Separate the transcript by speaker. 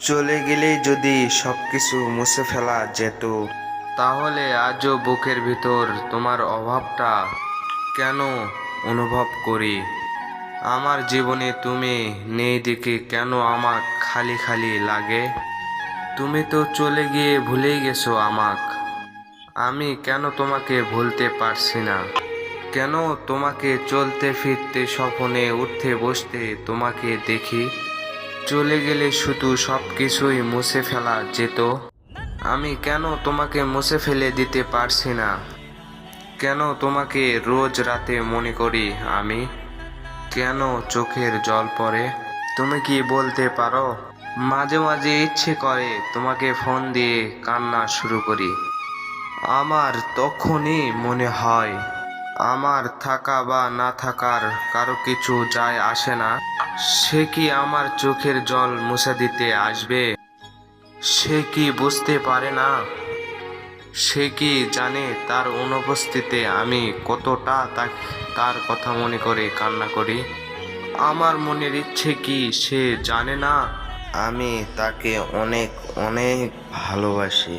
Speaker 1: চলে গেলেই যদি সবকিছু মুছে ফেলা যেত, তাহলে আজও বুকের ভিতর তোমার অভাবটা কেন অনুভব করি? আমার জীবনে তুমি নেই দেখে কেন আমার খালি খালি লাগে? তুমি তো চলে গিয়ে ভুলেই গেছো আমাক, আমি কেন তোমাকে ভুলতে পারছি না? কেন তোমাকে চলতে ফিরতে স্বপ্নে উঠতে বসতে তোমাকে দেখি? চলে গেলে শুধু সব কিছুই মুছে ফেলা যেত, আমি কেন তোমাকে মুছে ফেলে দিতে পারছি না? কেন তোমাকে রোজ রাতে মনে করি আমি? কেন চোখের জল পড়ে? তুমি কি বলতে পারো? মাঝে মাঝে ইচ্ছে করে তোমাকে ফোন দিয়ে কান্না শুরু করি। আমার তখনই মনে হয় আমার থাকা বা না থাকার কারো কিছু যায় আসে না। সে কি আমার চোখের জল মুছে দিতে আসবে? সে কি বুঝতে পারে না? সে কি জানে তার অনুপস্থিতিতে আমি কতটা তার কথা মনে করে কান্না করি? আমার মনের ইচ্ছে কি সে জানে না? আমি তাকে অনেক অনেক ভালোবাসি।